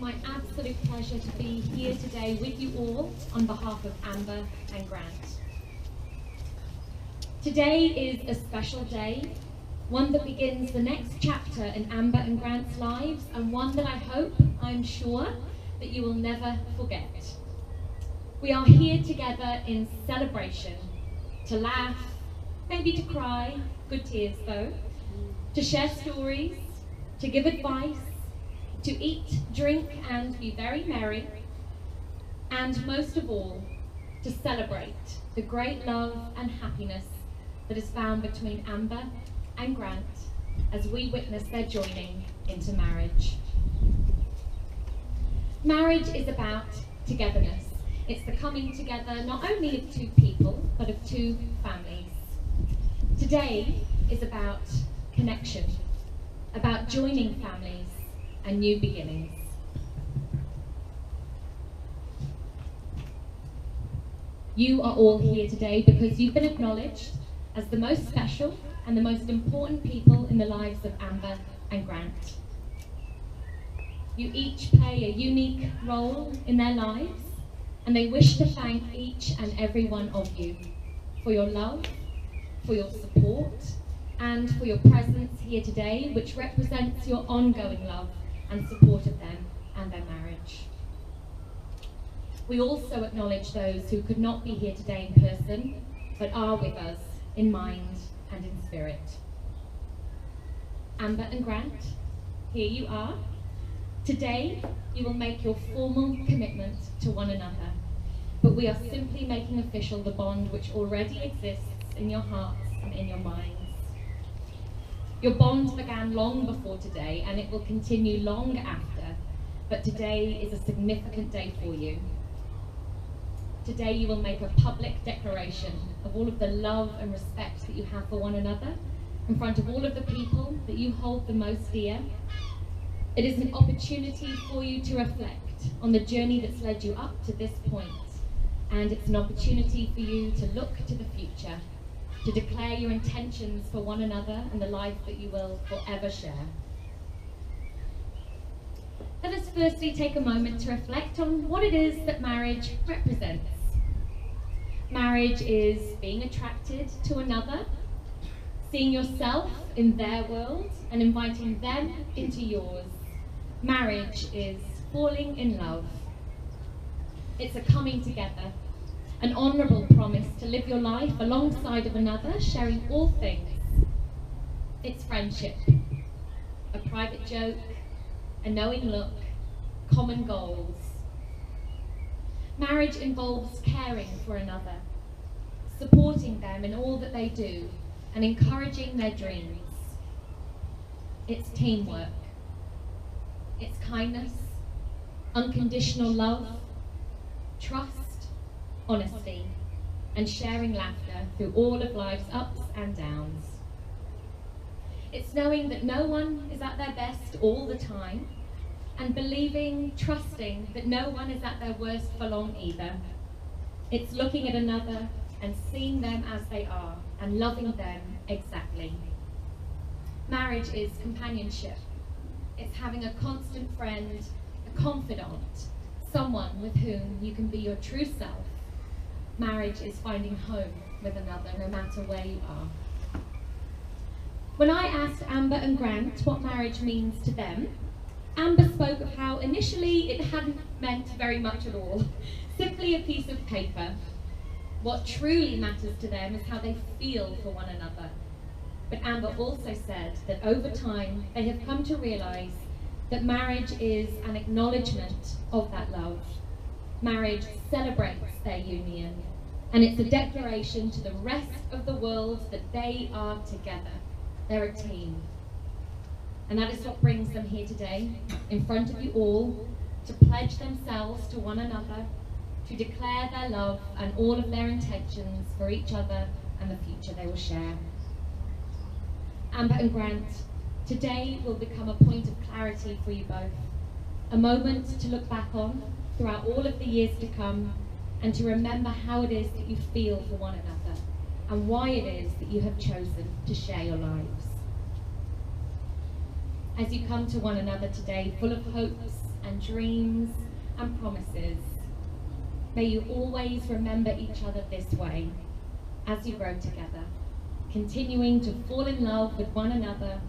my absolute pleasure to be here today with you all on behalf of Amber and Grant. Today is a special day, one that begins the next chapter in Amber and Grant's lives, and one that I'm sure, that you will never forget. We are here together in celebration, to laugh, maybe to cry, good tears though, to share stories, to give advice, to eat, drink, and be very merry, and most of all, to celebrate the great love and happiness that is found between Amber and Grant as we witness their joining into marriage. Marriage is about togetherness. It's the coming together not only of two people, but of two families. Today is about connection, about joining families and new beginnings. You are all here today because you've been acknowledged as the most special and the most important people in the lives of Amber and Grant. You each play a unique role in their lives, and they wish to thank each and every one of you for your love, for your support, and for your presence here today, which represents your ongoing love and support of them and their marriage. We also acknowledge those who could not be here today in person, but are with us in mind and in spirit. Amber and Grant, here you are. Today, you will make your formal commitment to one another, but we are simply making official the bond which already exists in your hearts and in your minds. Your bond began long before today, and it will continue long after, but today is a significant day for you. Today you will make a public declaration of all of the love and respect that you have for one another in front of all of the people that you hold the most dear. It is an opportunity for you to reflect on the journey that's led you up to this point, and it's an opportunity for you to look to the future, to declare your intentions for one another and the life that you will forever share. Let us firstly take a moment to reflect on what it is that marriage represents. Marriage is being attracted to another, seeing yourself in their world and inviting them into yours. Marriage is falling in love. It's a coming together, an honourable promise to live your life alongside of another, sharing all things. It's friendship, a private joke, a knowing look, common goals. Marriage involves caring for another, supporting them in all that they do, and encouraging their dreams. It's teamwork. It's kindness, unconditional love, trust, honesty, and sharing laughter through all of life's ups and downs. It's knowing that no one is at their best all the time, and believing, trusting that no one is at their worst for long either. It's looking at another and seeing them as they are and loving them exactly. Marriage is companionship. It's having a constant friend, a confidant, someone with whom you can be your true self. Marriage is finding home with another, no matter where you are. When I asked Amber and Grant what marriage means to them, Amber spoke of how initially it hadn't meant very much at all, simply a piece of paper. What truly matters to them is how they feel for one another. But Amber also said that over time they have come to realise that marriage is an acknowledgement of that love. Marriage celebrates their union, and it's a declaration to the rest of the world that they are together. They're a team. And that is what brings them here today, in front of you all, to pledge themselves to one another, to declare their love and all of their intentions for each other and the future they will share. Amber and Grant, today will become a point of clarity for you both, a moment to look back on throughout all of the years to come, and to remember how it is that you feel for one another, and why it is that you have chosen to share your lives. As you come to one another today, full of hopes and dreams and promises. May you always remember each other this way as you grow together, continuing to fall in love with one another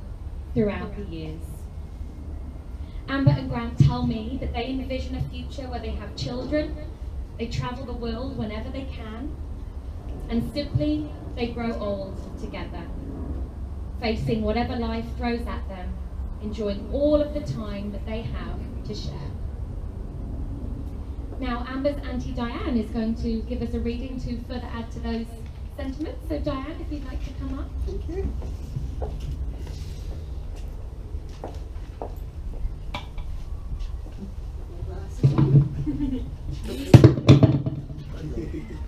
throughout the years. Amber and Grant tell me that they envision a future where they have children, they travel the world whenever they can, and simply they grow old together, facing whatever life throws at them, enjoying all of the time that they have to share. Now, Amber's Auntie Diane is going to give us a reading to further add to those sentiments. So Diane, if you'd like to come up. Thank you.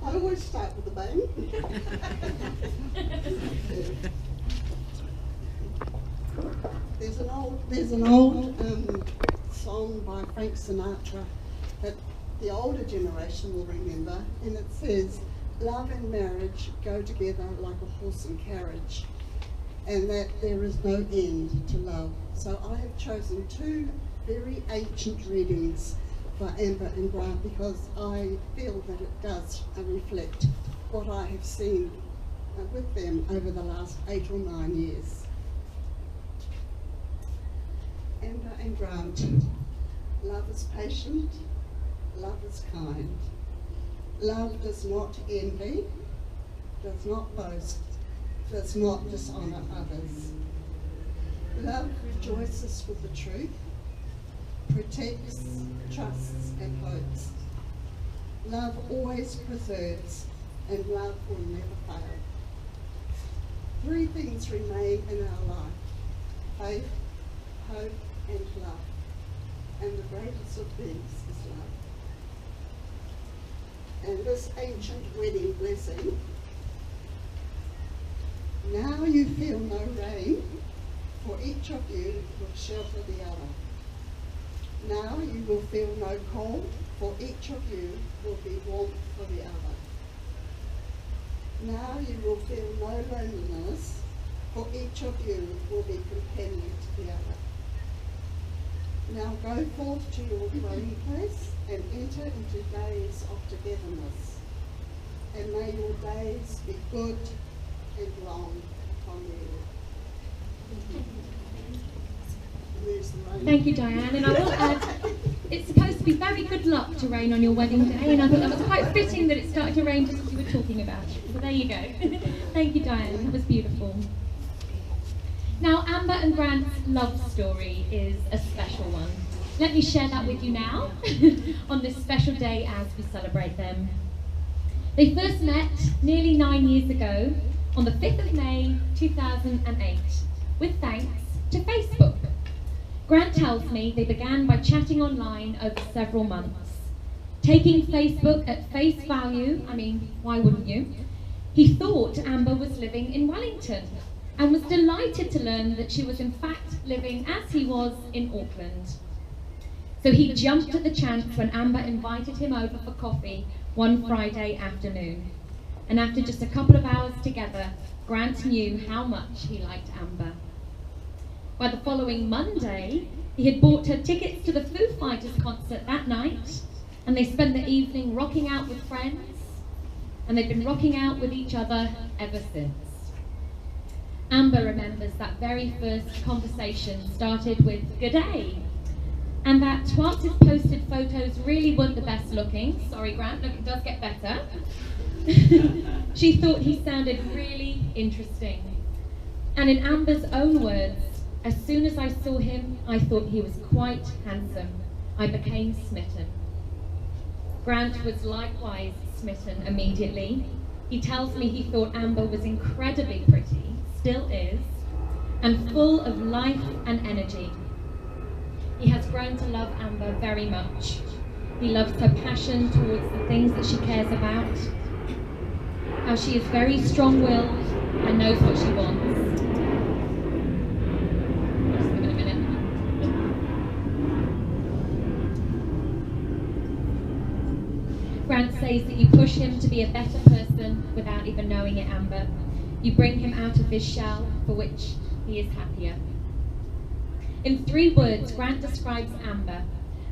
I always start with a bang. There's an old song by Frank Sinatra that the older generation will remember, and it says, "Love and marriage go together like a horse and carriage," and that there is no end to love. So I have chosen two very ancient readings for Amber and Grant because I feel that it does reflect what I have seen with them over the last 8 or 9 years. Amber and Grant, love is patient, love is kind. Love does not envy, does not boast, does not dishonour others. Love rejoices with the truth, protects, trusts and hopes. Love always preserves, and love will never fail. 3 things remain in our life: faith, hope and love. And the greatest of these is love. And this ancient wedding blessing: now you feel no rain, for each of you will shelter the other. Now you will feel no cold, for each of you will be warmth for the other. Now you will feel no loneliness, for each of you will be companion to the other. Now go forth to your dwelling place and enter into days of togetherness, and may your days be good and long upon you. Thank you, Diane. And I will add, it's supposed to be very good luck to rain on your wedding day, and I thought that was quite fitting that it started to rain just as you were talking about it. So there you go. Thank you, Diane. That was beautiful. Now, Amber and Grant's love story is a special one. Let me share that with you now on this special day as we celebrate them. They first met nearly 9 years ago on the 5th of May 2008 with thanks to Facebook. Grant tells me they began by chatting online over several months. Taking Facebook at face value, I mean, why wouldn't you? He thought Amber was living in Wellington and was delighted to learn that she was in fact living as he was in Auckland. So he jumped at the chance when Amber invited him over for coffee one Friday afternoon. And after just a couple of hours together, Grant knew how much he liked Amber. By the following Monday, he had bought her tickets to the Foo Fighters concert that night, and they spent the evening rocking out with friends, and they've been rocking out with each other ever since. Amber remembers that very first conversation started with "good day," and that whilst his posted photos really weren't the best looking, sorry Grant, look, it does get better, she thought he sounded really interesting. And in Amber's own words, "As soon as I saw him, I thought he was quite handsome. I became smitten." Grant was likewise smitten immediately. He tells me he thought Amber was incredibly pretty, still is, and full of life and energy. He has grown to love Amber very much. He loves her passion towards the things that she cares about, how she is very strong-willed and knows what she wants. Just give it a minute. Grant says that you push him to be a better person without even knowing it, Amber. You bring him out of his shell, for which he is happier. In 3 words, Grant describes Amber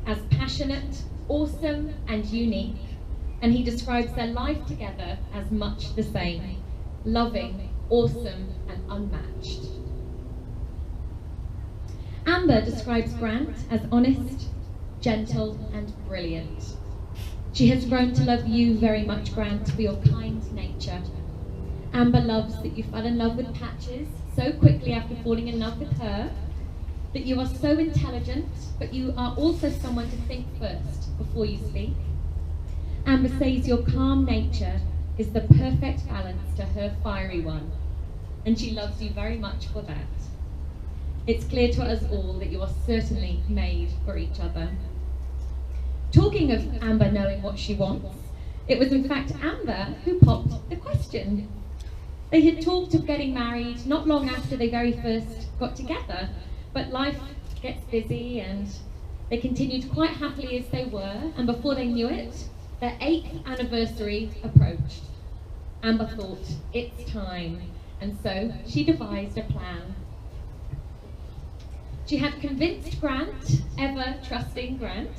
as passionate, awesome, and unique, and he describes their life together as much the same, loving, awesome, and unmatched. Amber describes Grant as honest, gentle, and brilliant. She has grown to love you very much, Grant, for your kind nature. Amber loves that you fell in love with Patches so quickly after falling in love with her, that you are so intelligent, but you are also someone to think first before you speak. Amber says your calm nature is the perfect balance to her fiery one, and she loves you very much for that. It's clear to us all that you are certainly made for each other. Talking of Amber knowing what she wants, it was in fact Amber who popped the question. They had talked of getting married not long after they very first got together, but life gets busy and they continued quite happily as they were, and before they knew it, their 8th anniversary approached. Amber thought, it's time, and so she devised a plan. She had convinced Grant, ever trusting Grant,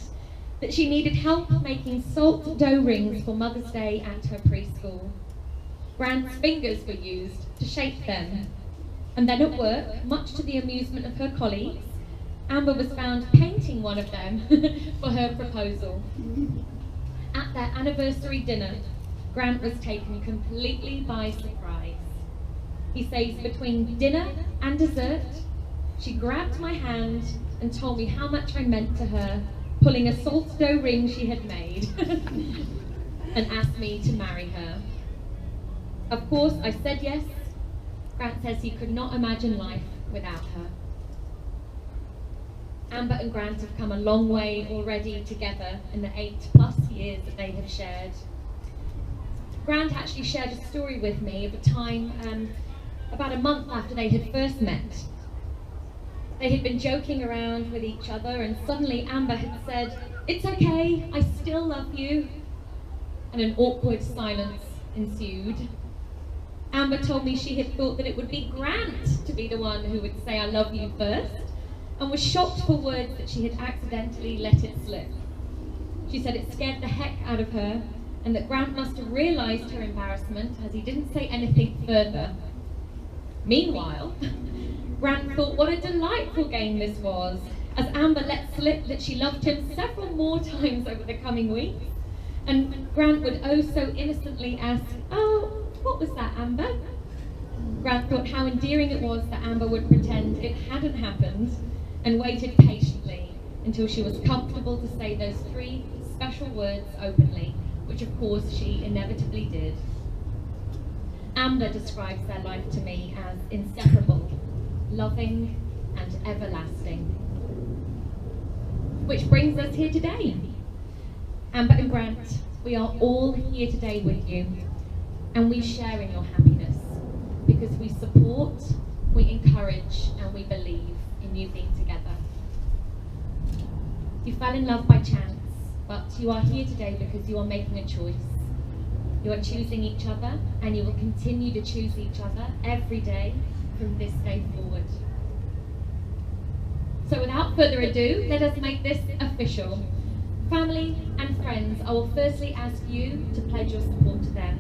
that she needed help making salt dough rings for Mother's Day at her preschool. Grant's fingers were used to shape them, and then at work, much to the amusement of her colleagues, Amber was found painting one of them for her proposal. At their anniversary dinner, Grant was taken completely by surprise. He says between dinner and dessert, she grabbed my hand and told me how much I meant to her, pulling a salt dough ring she had made, and asked me to marry her. Of course, I said yes. Grant says he could not imagine life without her. Amber and Grant have come a long way already together in the 8+ years that they have shared. Grant actually shared a story with me of a time about a month after they had first met. They had been joking around with each other, and suddenly Amber had said, "It's okay, I still love you." And an awkward silence ensued. Amber told me she had thought that it would be Grant to be the one who would say "I love you" first, and was shocked for words that she had accidentally let it slip. She said it scared the heck out of her, and that Grant must have realised her embarrassment as he didn't say anything further. Meanwhile, Grant thought what a delightful game this was, as Amber let slip that she loved him several more times over the coming weeks, and Grant would oh so innocently ask, "Oh, what was that, Amber?" Grant thought how endearing it was that Amber would pretend it hadn't happened, and waited patiently until she was comfortable to say those 3 special words openly, which of course she inevitably did. Amber describes their life to me as inseparable, loving, and everlasting. Which brings us here today. Amber and Grant, we are all here today with you, and we share in your happiness, because we support, we encourage, and we believe in you being together. You fell in love by chance, but you are here today because you are making a choice. You are choosing each other, and you will continue to choose each other every day from this day forward. So without further ado, let us make this official. Family and friends, I will firstly ask you to pledge your support to them.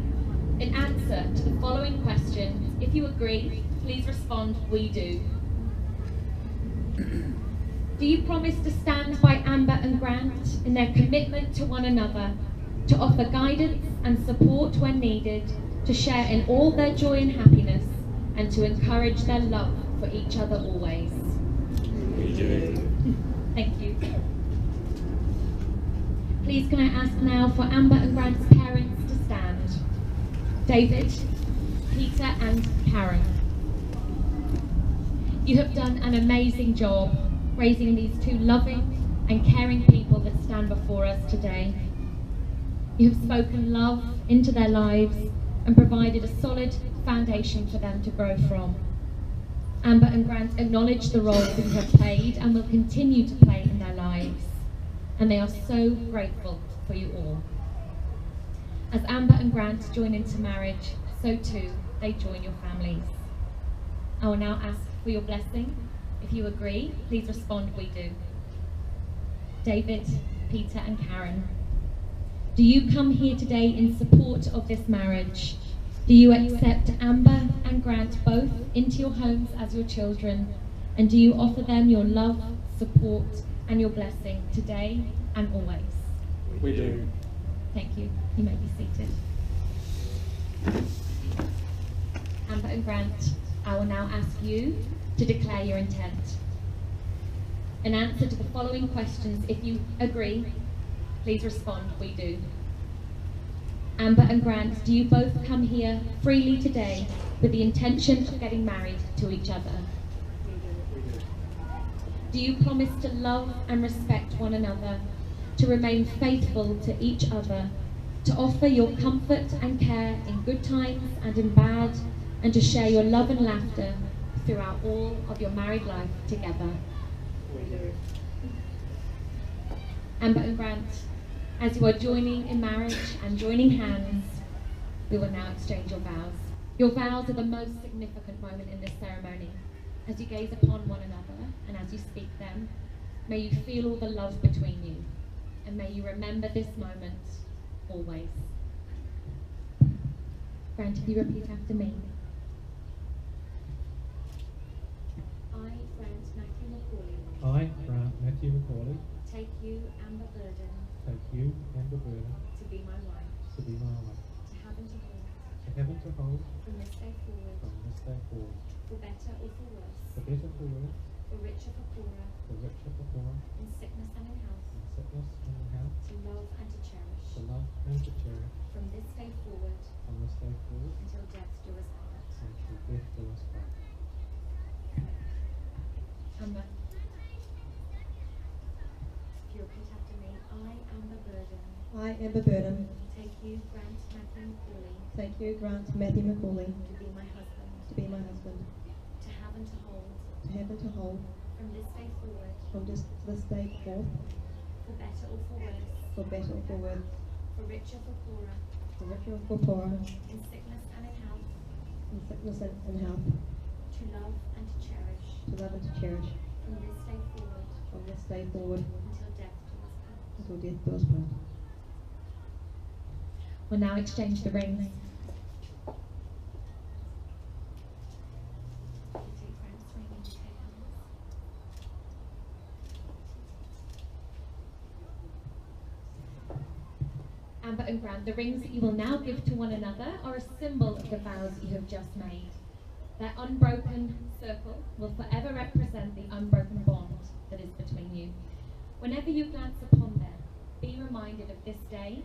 In answer to the following questions, if you agree, please respond, "We do." Do you promise to stand by Amber and Grant in their commitment to one another, to offer guidance and support when needed, to share in all their joy and happiness, and to encourage their love for each other always? We do. Thank you. Please can I ask now for Amber and Grant's parents to stand. David, Peter and Karen. You have done an amazing job raising these 2 loving and caring people that stand before us today. You have spoken love into their lives and provided a solid foundation for them to grow from. Amber and Grant acknowledge the role that you have played and will continue to play in their lives, and they are so grateful for you all. As Amber and Grant join into marriage, so too they join your families. I will now ask for your blessing. If you agree, please respond, "We do." David, Peter and Karen. Do you come here today in support of this marriage? Do you accept Amber and Grant both into your homes as your children? And do you offer them your love, support and your blessing today and always? We do. Thank you. You may be seated. Amber and Grant, I will now ask you to declare your intent. In answer to the following questions, if you agree, please respond, we do. Amber and Grant, do you both come here freely today with the intention of getting married to each other? We do. Do you promise to love and respect one another, to remain faithful to each other, to offer your comfort and care in good times and in bad, and to share your love and laughter throughout all of your married life together? We do. Amber and Grant, as you are joining in marriage and joining hands, we will now exchange your vows. Your vows are the most significant moment in this ceremony. As you gaze upon one another and as you speak them, may you feel all the love between you, and may you remember this moment always. Grant, if you repeat after me. I, Grant Matthew Macaulay, I, Grant Matthew Macaulay, take you, Amber Burden, take you, Amber Burden, to be my wife, to be my wife, to have and to hold, to have and to hold from this day forward, from this day forward, for better or for worse, for better for worse, for richer for poorer, for richer for poorer, in sickness and in health, in sickness and in health, to love and to cherish, to love and to cherish, from this day forward, from this day forward, until death do us part. until death do us part. Amber, if you repeat after me, I, Amber Burden, I, Amber Burden, take you, Grant Matthew Macaulay, take you, Grant Matthew Macaulay, to be my husband, to be my husband, to have and to hold, to have and to hold from this day forward, from this day forth, for better or for worse, for better or for worse, for richer for poorer, for richer or for poorer, in sickness and in health, in sickness and in health, to love and to cherish, to love and to cherish, from this day forward, from this day forward, until death do us part. until death do us part. We'll now exchange the rings. You take Grant's ring and you take Amber's. Amber and Grant, the rings that you will now give to one another are a symbol of the vows that you have just made. Their unbroken circle will forever represent the unbroken bond that is between you. Whenever you glance upon them, be reminded of this day,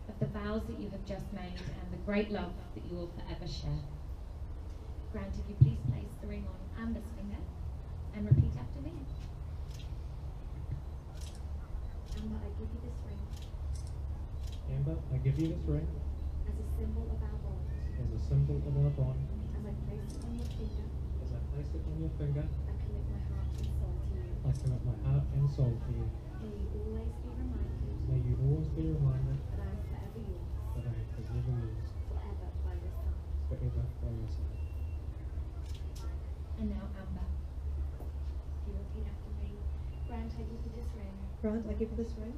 of the vows that you have just made, and the great love that you will forever share. Grant, if you please place the ring on Amber's finger and repeat after me. Amber, I give you this ring Amber, I give you this ring as a symbol of our bond. as a symbol of our bond. As I place it on your finger, As I place it on your finger, I commit my heart and soul to you. I commit my heart and soul to you. May you always be reminded May you always be reminded that I am forever yours, that I am forever yours, forever by your side. forever by your side. And now, Amber, if you repeat after me. Grant, I give you this ring Grant, I give you this ring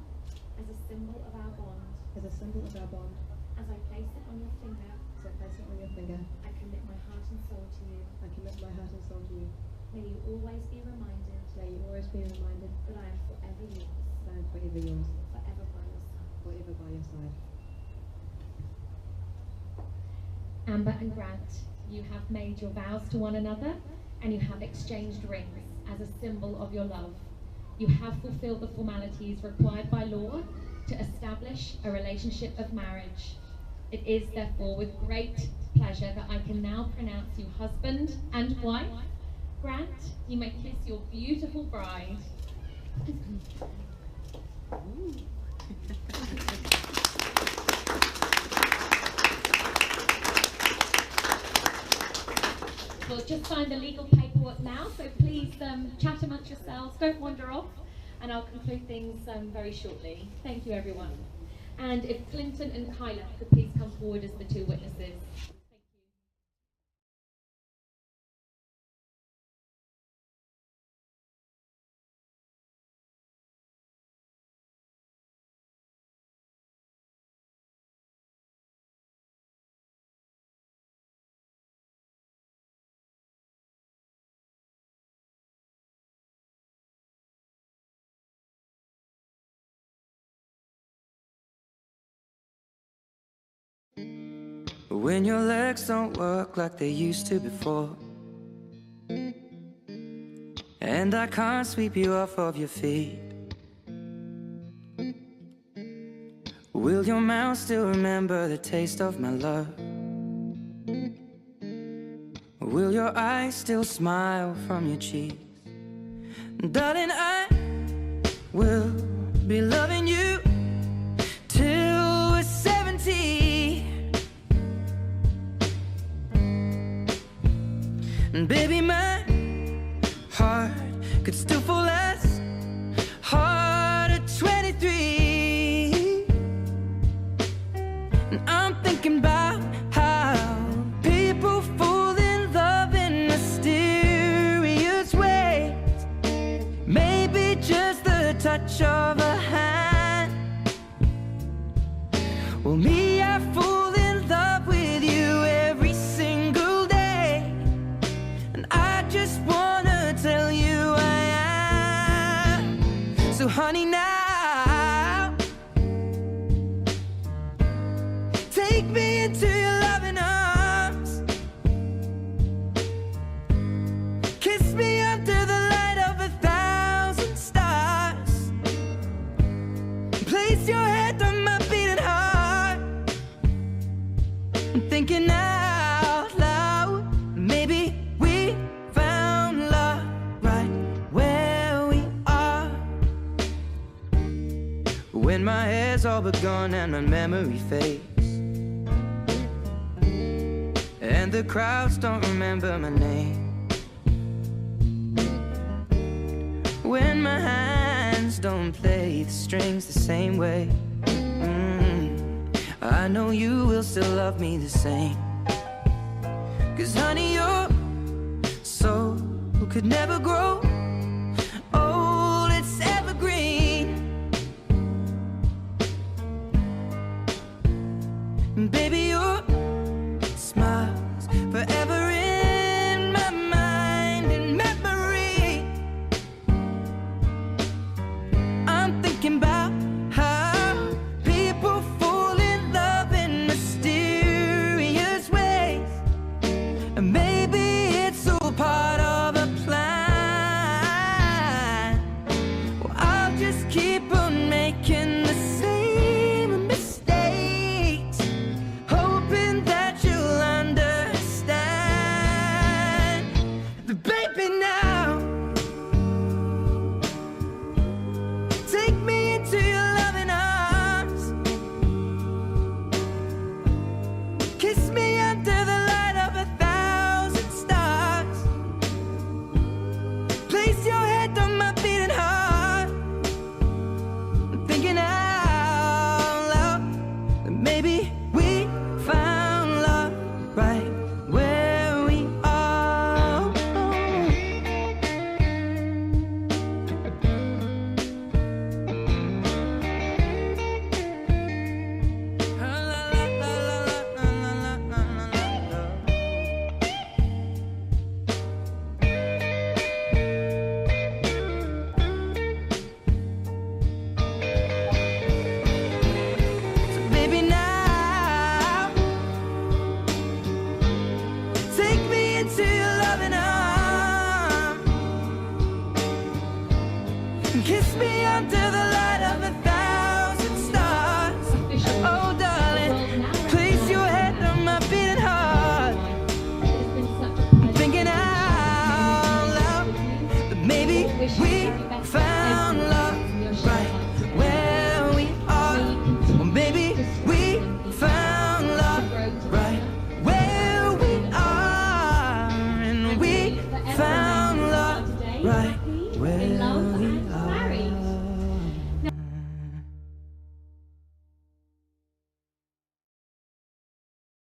as a symbol of our bond. as a symbol of our bond. As I place it on your finger, As I place it on your finger, I commit my heart and soul to you. I commit my heart and soul to you. May you always be reminded May you always be reminded that I am forever yours, that I am forever yours, forever by your side. forever by your side. Amber and Grant, you have made your vows to one another and you have exchanged rings as a symbol of your love. You have fulfilled the formalities required by law to establish a relationship of marriage. It is therefore with great pleasure that I can now pronounce you husband and wife. Grant, you may kiss your beautiful bride. We'll just sign the legal paperwork now, so please chat amongst yourselves, don't wander off, and I'll conclude things very shortly. Thank you, everyone. And if Clinton and Kyla could please come forward as the two witnesses. When your legs don't work like they used to before, and I can't sweep you off of your feet, will your mouth still remember the taste of my love? Will your eyes still smile from your cheeks? Darling, I will be loving you till we're 70. And baby, my heart could still fall as hard at 23. And I'm thinking about how people fall in love in mysterious ways. Maybe just the touch of a hand. Well, me, I fall in love with you every single day, and I just wanna tell you I am. So honey, now take me into your loving arms. Kiss me under the light of 1,000 stars. Place your head on my beating heart. I'm thinking out loud, maybe we found love right where we are. When my hair's all but gone and my memory fades, and the crowds don't remember my name, when my hands don't play the strings the same way, I know you will still love me the same. 'Cause honey, your soul could never grow old, it's evergreen. And baby, your smile's forever in my mind and memory. I'm thinking about how people fall in love in mysterious ways, and maybe it's all part of a plan. Well, I'll just keep on making the same mistakes, hoping that you'll understand. But baby, now take me into your loving arms. Kiss me under the light of 1,000 stars. Place your head on my beating heart. I'm thinking out loud that maybe we found love right where we are. So baby, now take me into your loving arms. Kiss me under the light of 1,000 stars. Oh darling, place your head on my beating heart. I'm thinking out loud that maybe we found love right where we are. Well, maybe we found love right where we are, and we found love right